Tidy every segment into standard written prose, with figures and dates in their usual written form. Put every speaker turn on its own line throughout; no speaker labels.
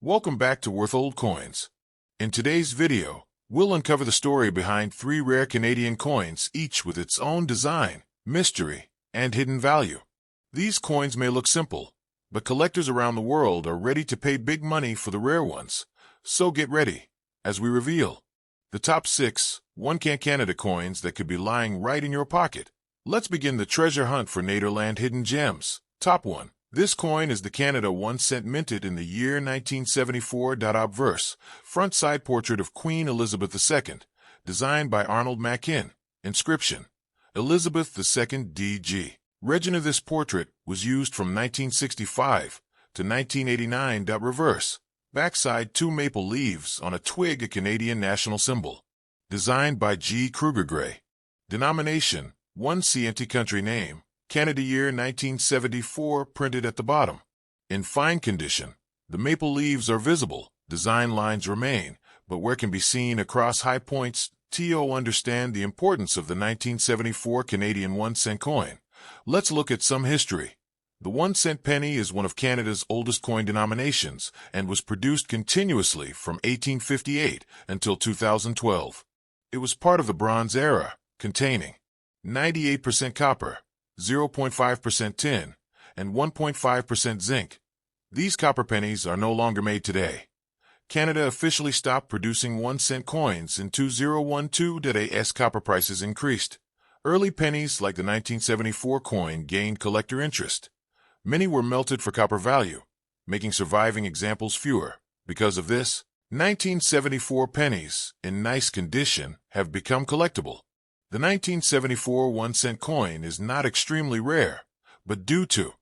Welcome back to Worth Old Coins. In today's video, we'll uncover the story behind three rare Canadian coins, each with its own design, mystery, and hidden value. These coins may look simple, but collectors around the world are ready to pay big money for the rare ones. So get ready, as we reveal the top 6 Canada coins that could be lying right in your pocket. Let's begin the treasure hunt for Nederland hidden gems. Top 1. This coin is the Canada 1 cent minted in the year 1974. Obverse, front side portrait of Queen Elizabeth II, designed by Arnold Mackin. Inscription: Elizabeth II D.G. Region of this portrait was used from 1965 to 1989. Reverse, backside 2 maple leaves on a twig, a Canadian national symbol. Designed by G. Kruger Gray. Denomination: 1 cent. Country name: Canada, year 1974, printed at the bottom. In fine condition, the maple leaves are visible, design lines remain, but where can be seen across high points. To understand the importance of the 1974 Canadian 1 cent coin, let's look at some history. The 1 cent penny is one of Canada's oldest coin denominations and was produced continuously from 1858 until 2012. It was part of the Bronze Era, containing 98% copper, 0.5% tin, and 1.5% zinc. These copper pennies are no longer made today. Canada officially stopped producing 1 cent coins in 2012 as copper prices increased. Early pennies like the 1974 coin gained collector interest. Many were melted for copper value, making surviving examples fewer. Because of this, 1974 pennies, in nice condition, have become collectible. The 1974 1 cent coin is not extremely rare, but due to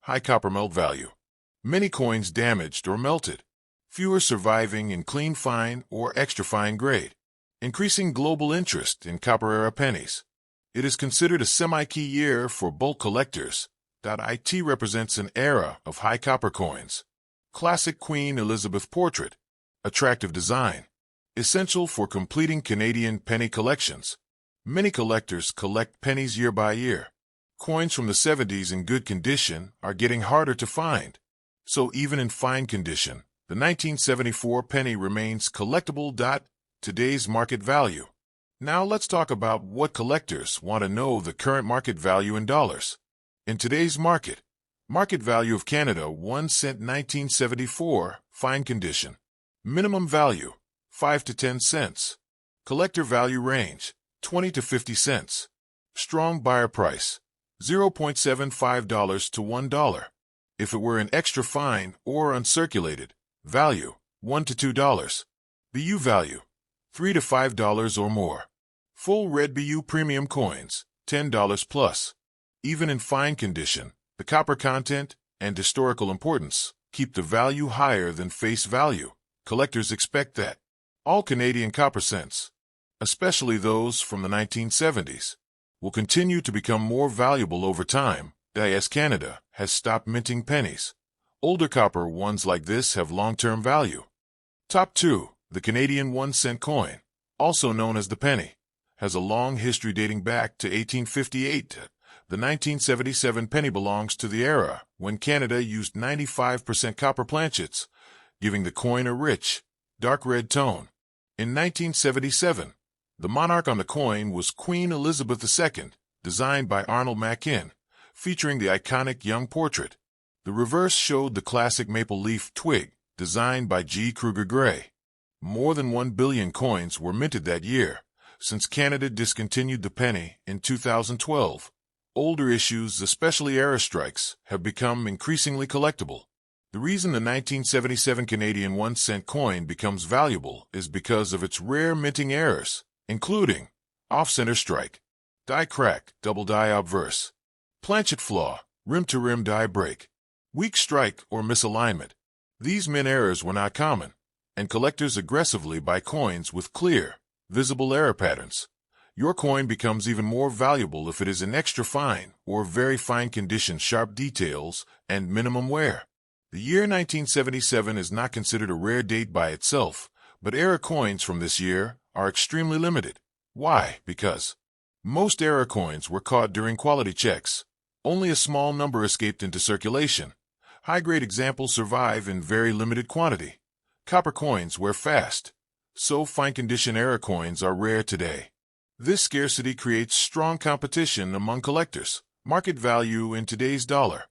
high copper melt value, many coins damaged or melted, fewer surviving in clean fine or extra fine grade, increasing global interest in copper-era pennies. It is considered a semi-key year for bulk collectors. It represents an era of high copper coins. Classic Queen Elizabeth portrait. Attractive design. Essential for completing Canadian penny collections. Many collectors collect pennies year by year. Coins from the 70s in good condition are getting harder to find. So even in fine condition, the 1974 penny remains collectible. Today's market value. Now let's talk about what collectors want to know: the current market value in dollars. In today's market value of Canada 1 cent 1974, fine condition. Minimum value, 5 to 10 cents. Collector value range, 20 to 50 cents. Strong buyer price, $0.75 to $1. If it were an extra fine or uncirculated, value, $1 to $2. BU value, $3 to $5 or more. Full red BU premium coins, $10 plus. Even in fine condition, the copper content and historical importance keep the value higher than face value. Collectors expect that all Canadian copper cents, especially those from the 1970s, will continue to become more valuable over time, as Canada has stopped minting pennies. Older copper ones like this have long-term value. Top 2. The Canadian 1 cent coin, also known as the penny, has a long history dating back to 1858. The 1977 penny belongs to the era when Canada used 95% copper planchets, giving the coin a rich, dark red tone. In 1977, the monarch on the coin was Queen Elizabeth II, designed by Arnold Mackin, featuring the iconic young portrait. The reverse showed the classic maple leaf twig, designed by G. Kruger Gray. More than 1 billion coins were minted that year, since Canada discontinued the penny in 2012. Older issues, especially era strikes, have become increasingly collectible. The reason the 1977 Canadian 1 cent coin becomes valuable is because of its rare minting errors, including off-center strike, die crack, double die obverse, planchet flaw, rim-to-rim die break, weak strike, or misalignment. These min errors were not common, and collectors aggressively buy coins with clear, visible error patterns. Your coin becomes even more valuable if it is in extra fine or very fine condition, sharp details, and minimum wear. The year 1977 is not considered a rare date by itself, but era coins from this year are extremely limited. Why? Because most era coins were caught during quality checks. Only a small number escaped into circulation. High-grade examples survive in very limited quantity. Copper coins wear fast, so fine-condition era coins are rare today. This scarcity creates strong competition among collectors. Market value in today's dollar.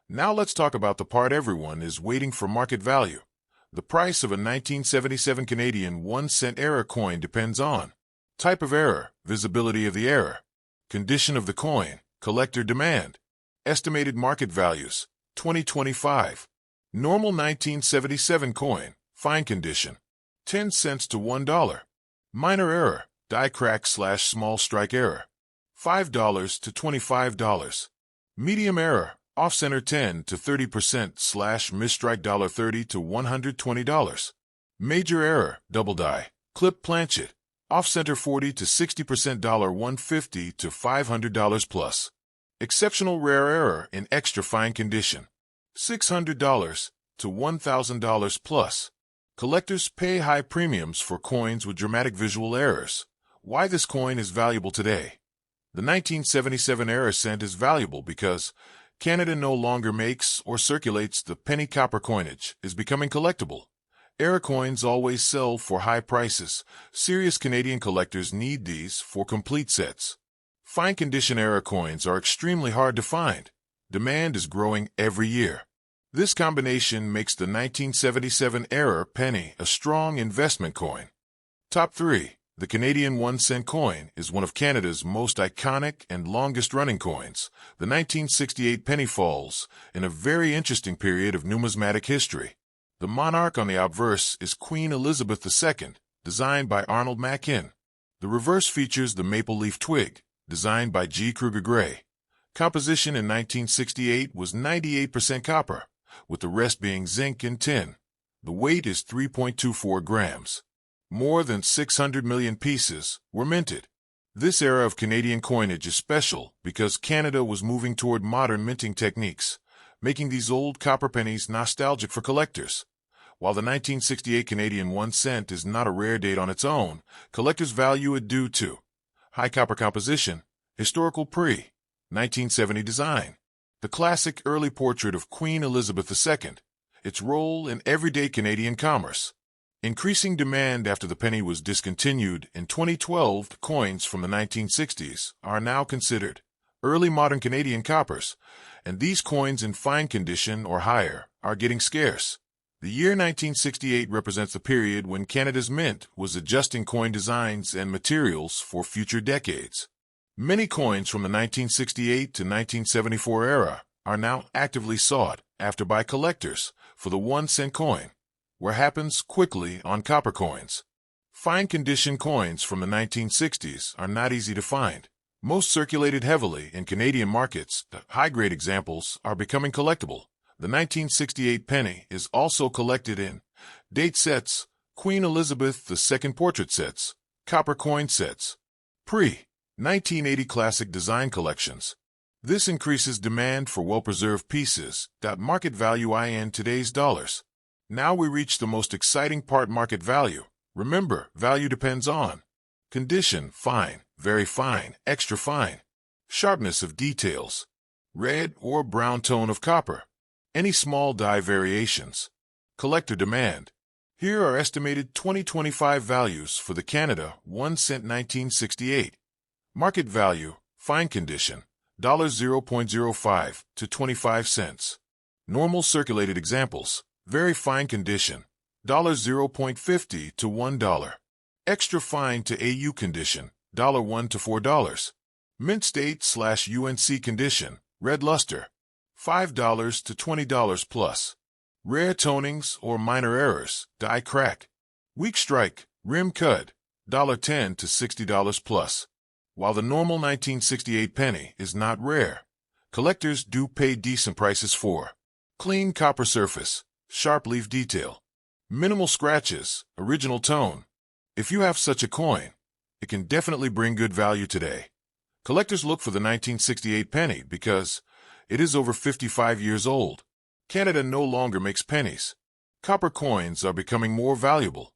Now let's talk about the part everyone is waiting for: market value. The price of a 1977 Canadian 1-cent era coin depends on type of era, visibility of the era, condition of the coin, collector demand. Estimated market values: 2025. Normal 1977 coin, fine condition, 10 cents to $1. Minor error, die crack / small strike error, $5 to $25. Medium error, off-center 10 to 30% / misstrike $30 to $120. Major error, double die, clip planchet, off-center 40 to 60% $150 to $500 plus. Exceptional rare error in extra fine condition, $600 to $1,000 plus. Collectors pay high premiums for coins with dramatic visual errors. Why this coin is valuable today? The 1977 era cent is valuable because Canada no longer makes or circulates the penny copper coinage, is becoming collectible. Era coins always sell for high prices. Serious Canadian collectors need these for complete sets. Fine condition era coins are extremely hard to find. Demand is growing every year. This combination makes the 1977 era penny a strong investment coin. Top 3. The Canadian 1-cent coin is one of Canada's most iconic and longest-running coins. The 1968 penny falls in a very interesting period of numismatic history. The monarch on the obverse is Queen Elizabeth II, designed by Arnold Mackin. The reverse features the maple leaf twig, designed by G. Kruger Gray. Composition in 1968 was 98% copper, with the rest being zinc and tin. The weight is 3.24 grams. More than 600 million pieces were minted. This era of Canadian coinage is special because Canada was moving toward modern minting techniques, making these old copper pennies nostalgic for collectors. While the 1968 Canadian 1 cent is not a rare date on its own, collectors value it due to high copper composition, historical pre-1970 design, the classic early portrait of Queen Elizabeth II, its role in everyday Canadian commerce. Increasing demand after the penny was discontinued in 2012, the coins from the 1960s are now considered early modern Canadian coppers, and these coins in fine condition or higher are getting scarce. The year 1968 represents the period when Canada's mint was adjusting coin designs and materials for future decades. Many coins from the 1968 to 1974 era are now actively sought after by collectors for the 1-cent coin, where happens quickly on copper coins. Fine condition coins from the 1960s are not easy to find. Most circulated heavily in Canadian markets, the high-grade examples are becoming collectible. The 1968 penny is also collected in date sets, Queen Elizabeth II portrait sets, copper coin sets, pre-1980 classic design collections. This increases demand for well-preserved pieces that market value in today's dollars. Now we reach the most exciting part: market value. Remember, value depends on condition, fine, very fine, extra fine, sharpness of details, red or brown tone of copper, any small die variations, collector demand. Here are estimated 2025 values for the Canada 1 cent 1968. Market value, fine condition, $0.05 to 25 cents. Normal circulated examples, very fine condition, $0.50 to $1. Extra fine to AU condition, $1 to $4. Mint state / UNC condition, red luster, $5 to $20 plus. Rare tonings or minor errors, die crack, weak strike, rim cut, $10 to $60 plus. While the normal 1968 penny is not rare, collectors do pay decent prices for clean copper surface, sharp leaf detail, minimal scratches, original tone. If you have such a coin, it can definitely bring good value today. Collectors look for the 1968 penny because it is over 55 years old. Canada no longer makes pennies. Copper coins are becoming more valuable.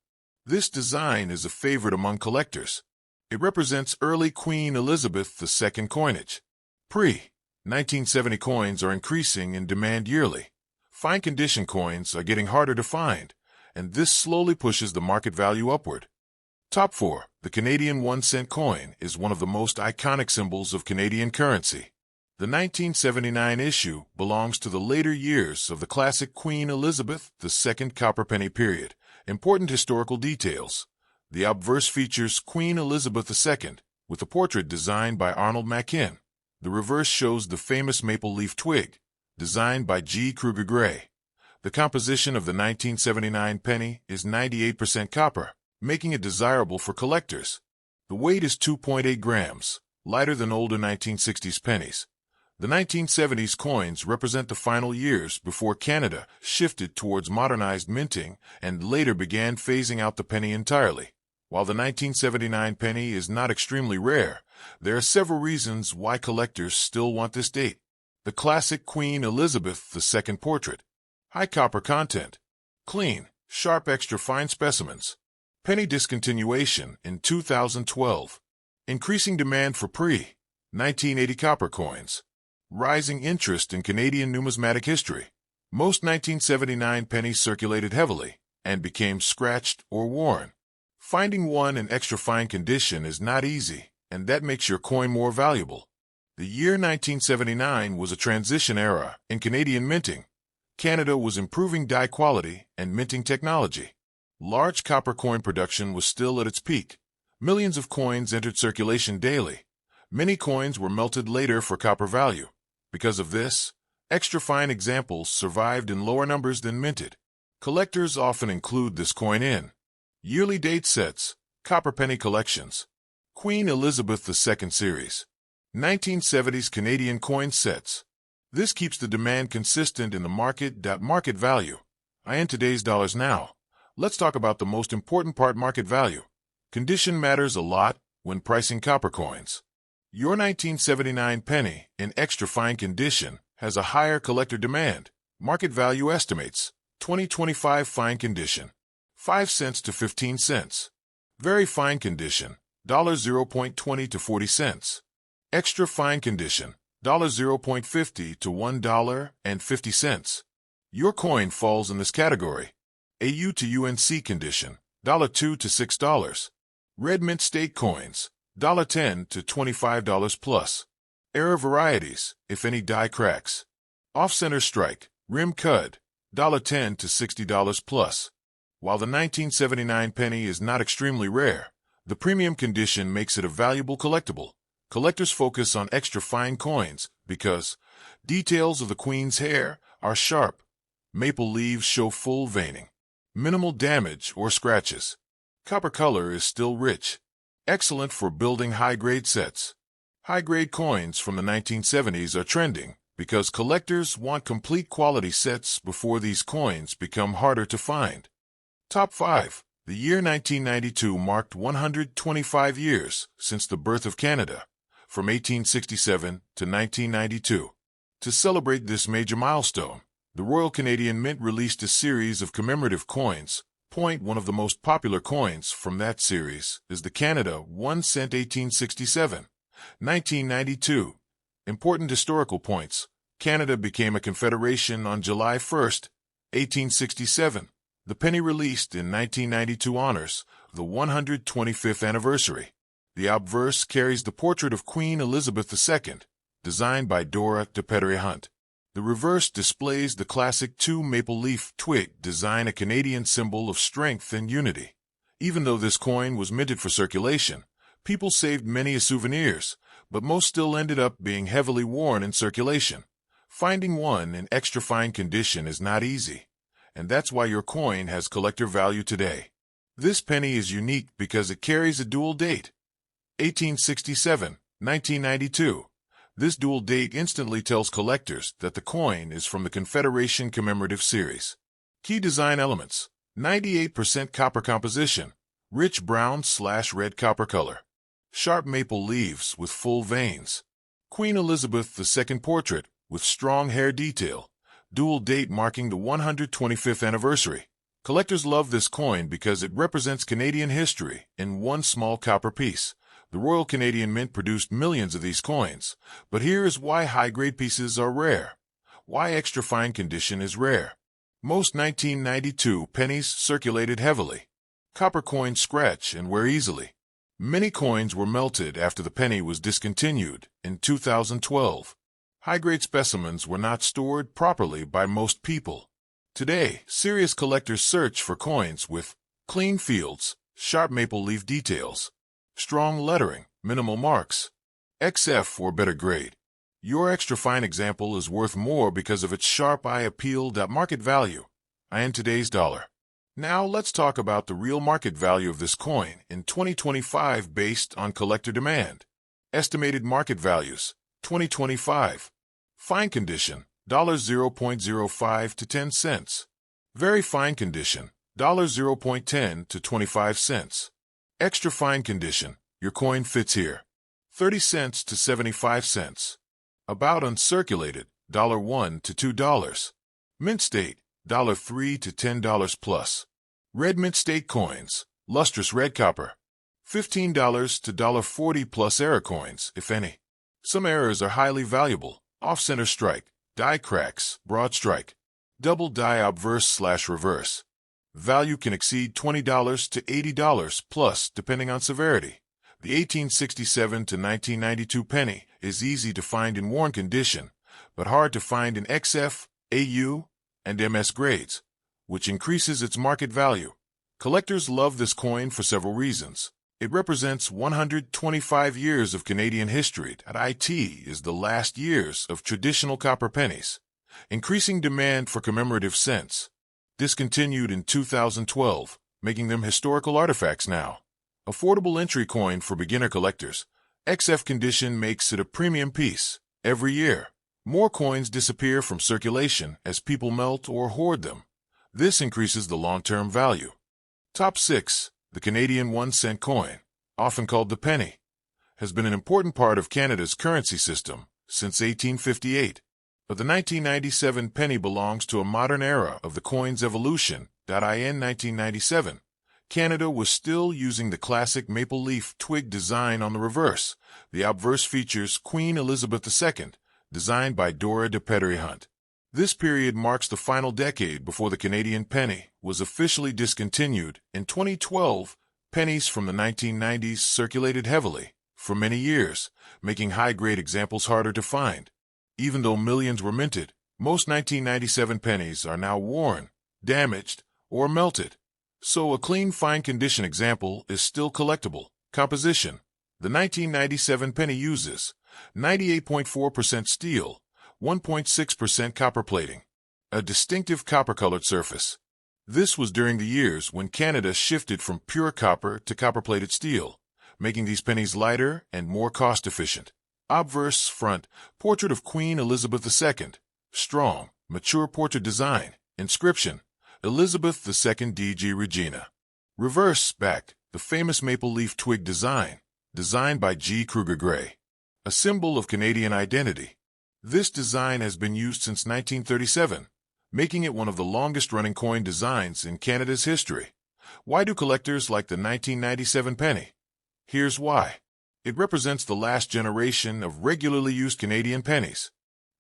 This design is a favorite among collectors. It represents early Queen Elizabeth II coinage. Pre-1970 coins are increasing in demand yearly. Fine condition coins are getting harder to find, and this slowly pushes the market value upward. Top 4. The Canadian 1-cent coin is one of the most iconic symbols of Canadian currency. The 1979 issue belongs to the later years of the classic Queen Elizabeth II copper penny period. Important historical details. The obverse features Queen Elizabeth II, with a portrait designed by Arnold Mackin. The reverse shows the famous maple leaf twig, designed by G. Kruger Gray. The composition of the 1979 penny is 98% copper, making it desirable for collectors. The weight is 2.8 grams, lighter than older 1960s pennies. The 1970s coins represent the final years before Canada shifted towards modernized minting and later began phasing out the penny entirely. While the 1979 penny is not extremely rare, there are several reasons why collectors still want this date. The classic Queen Elizabeth II portrait. High copper content. Clean, sharp extra fine specimens. Penny discontinuation in 2012. Increasing demand for pre-1980 copper coins. Rising interest in Canadian numismatic history. Most 1979 pennies circulated heavily and became scratched or worn. Finding one in extra fine condition is not easy, and that makes your coin more valuable. The year 1979 was a transition era in Canadian minting. Canada was improving die quality and minting technology. Large copper coin production was still at its peak. Millions of coins entered circulation daily. Many coins were melted later for copper value. Because of this, extra fine examples survived in lower numbers than minted. Collectors often include this coin in yearly date sets, copper penny collections, Queen Elizabeth II series, 1970s Canadian coin sets. This keeps the demand consistent in the market value. In today's dollars now. Let's talk about the most important part, market value. Condition matters a lot when pricing copper coins. Your 1979 penny in extra fine condition has a higher collector demand. Market value estimates. 2025 fine condition, 5 cents to 15 cents. Very fine condition, $0.20 to 40 cents. Extra fine condition, $0.50 to $1.50. Your coin falls in this category. AU to UNC condition, $2 to $6. Red mint state coins, $10 to $25 plus. Error varieties, if any die cracks. Off-center strike, rim cut, $10 to $60 plus. While the 1979 penny is not extremely rare, the premium condition makes it a valuable collectible. Collectors focus on extra fine coins because details of the queen's hair are sharp. Maple leaves show full veining. Minimal damage or scratches. Copper color is still rich. Excellent for building high-grade sets. High-grade coins from the 1970s are trending because collectors want complete quality sets before these coins become harder to find. Top 5. The year 1992 marked 125 years since the birth of Canada, from 1867 to 1992. To celebrate this major milestone, the Royal Canadian Mint released a series of commemorative coins. One of the most popular coins from that series is the Canada 1 cent 1867, 1992. Important historical points. Canada became a confederation on July 1, 1867. The penny released in 1992 honors the 125th anniversary. The obverse carries the portrait of Queen Elizabeth II, designed by Dora de Petrie Hunt. The reverse displays the classic two maple leaf twig design, a Canadian symbol of strength and unity. Even though this coin was minted for circulation, people saved many as souvenirs, but most still ended up being heavily worn in circulation. Finding one in extra fine condition is not easy, and that's why your coin has collector value today. This penny is unique because it carries a dual date, 1867, 1992. This dual date instantly tells collectors that the coin is from the Confederation Commemorative series. Key design elements: 98% copper composition, rich brown/red copper color, sharp maple leaves with full veins, Queen Elizabeth II portrait with strong hair detail, dual date marking the 125th anniversary. Collectors love this coin because it represents Canadian history in one small copper piece. The Royal Canadian Mint produced millions of these coins, but here is why high-grade pieces are rare. Why extra fine condition is rare. Most 1992 pennies circulated heavily. Copper coins scratch and wear easily. Many coins were melted after the penny was discontinued in 2012. High-grade specimens were not stored properly by most people. Today, serious collectors search for coins with clean fields, sharp maple leaf details, strong lettering, minimal marks, XF or better grade. Your extra fine example is worth more because of its sharp eye appeal. Market value, in today's dollar. Now let's talk about the real market value of this coin in 2025 based on collector demand. Estimated market values, 2025. Fine condition, $0.05 to 10 cents. Very fine condition, $0.10 to 25 cents. Extra fine condition, your coin fits here, 30 cents to 75 cents. About uncirculated, $1 to $2. Mint state, $3 to $10 plus. Red mint state coins, lustrous red copper, $15 to $40 plus error coins, if any. Some errors are highly valuable, off-center strike, die cracks, broad strike, double die obverse/reverse. Value can exceed $20 to $80 plus depending on severity. The 1867 to 1992 penny is easy to find in worn condition, but hard to find in XF, AU, and MS grades, which increases its market value. Collectors love this coin for several reasons. It represents 125 years of Canadian history. It is the last years of traditional copper pennies. Increasing demand for commemorative cents. Discontinued in 2012, making them historical artifacts now. Affordable entry coin for beginner collectors. XF condition makes it a premium piece. Every year, more coins disappear from circulation as people melt or hoard them. This increases the long-term value. Top 6. The Canadian 1-cent coin, often called the penny, has been an important part of Canada's currency system since 1858. But the 1997 penny belongs to a modern era of the coin's evolution. In 1997, Canada was still using the classic maple leaf twig design on the reverse. The obverse features Queen Elizabeth II, designed by Dora de Petrie Hunt. This period marks the final decade before the Canadian penny was officially discontinued. In 2012, pennies from the 1990s circulated heavily for many years, making high-grade examples harder to find. Even though millions were minted, most 1997 pennies are now worn, damaged, or melted. So a clean, fine condition example is still collectible. Composition. The 1997 penny uses 98.4% steel, 1.6% copper plating, a distinctive copper-colored surface. This was during the years when Canada shifted from pure copper to copper-plated steel, making these pennies lighter and more cost-efficient. Obverse front, portrait of Queen Elizabeth II, strong, mature portrait design, inscription, Elizabeth II DG Regina. Reverse back, the famous maple leaf twig design, designed by G. Kruger Gray, a symbol of Canadian identity. This design has been used since 1937, making it one of the longest-running coin designs in Canada's history. Why do collectors like the 1997 penny? Here's why. It represents the last generation of regularly used Canadian pennies.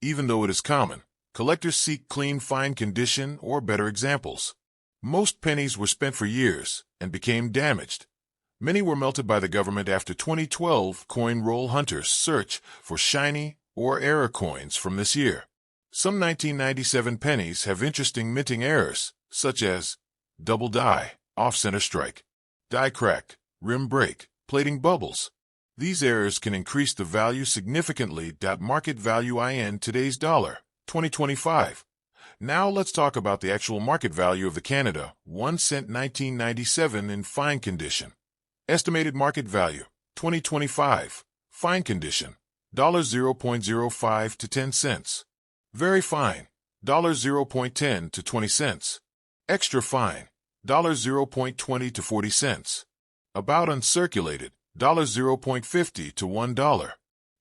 Even though it is common, collectors seek clean, fine condition or better examples. Most pennies were spent for years and became damaged. Many were melted by the government after 2012. Coin roll hunters search for shiny or error coins from this year. Some 1997 pennies have interesting minting errors, such as double die, off-center strike, die crack, rim break, plating bubbles. These errors can increase the value significantly. Market value in today's dollar, 2025. Now let's talk about the actual market value of the Canada 1 cent 1997 in fine condition. Estimated market value, 2025, fine condition, $0.05 to 10 cents. Very fine, $0.10 to 20 cents. Extra fine, $0.20 to 40 cents. About uncirculated, $0.50 to $1.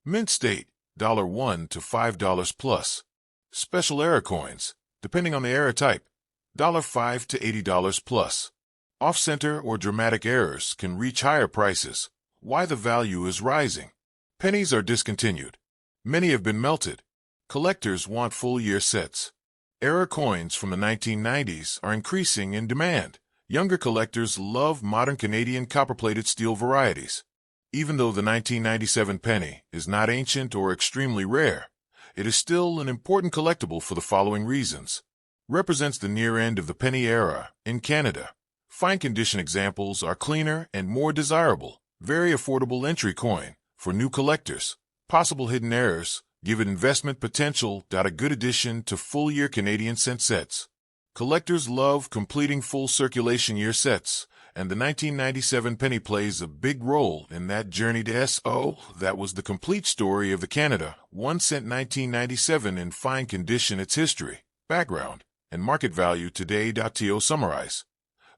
Mint state, $1 to $5 plus. Special error coins, depending on the error type, $5 to $80 plus. Off-center or dramatic errors can reach higher prices. Why the value is rising? Pennies are discontinued. Many have been melted. Collectors want full-year sets. Era coins from the 1990s are increasing in demand. Younger collectors love modern Canadian copper-plated steel varieties. Even though the 1997 penny is not ancient or extremely rare, it is still an important collectible for the following reasons. Represents the near end of the penny era in Canada. Fine condition examples are cleaner and more desirable. Very affordable entry coin for new collectors. Possible hidden errors give it investment potential. A good addition to full-year Canadian cent sets. Collectors love completing full circulation year sets, and the 1997 penny plays a big role in that journey to S.O. That was the complete story of the Canada 1 cent 1997 in fine condition. Its history, background, and market value today. To summarize,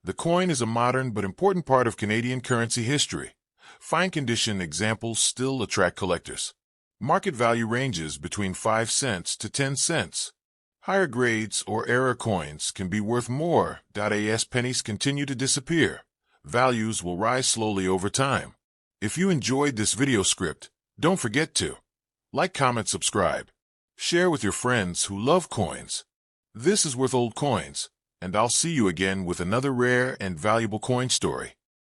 the coin is a modern but important part of Canadian currency history. Fine condition examples still attract collectors. Market value ranges between 5 cents to 10 cents. Higher grades or era coins can be worth more. As pennies continue to disappear, values will rise slowly over time. If you enjoyed this video script, don't forget to like, comment, subscribe. Share with your friends who love coins. This is Worth Old Coins, and I'll see you again with another rare and valuable coin story.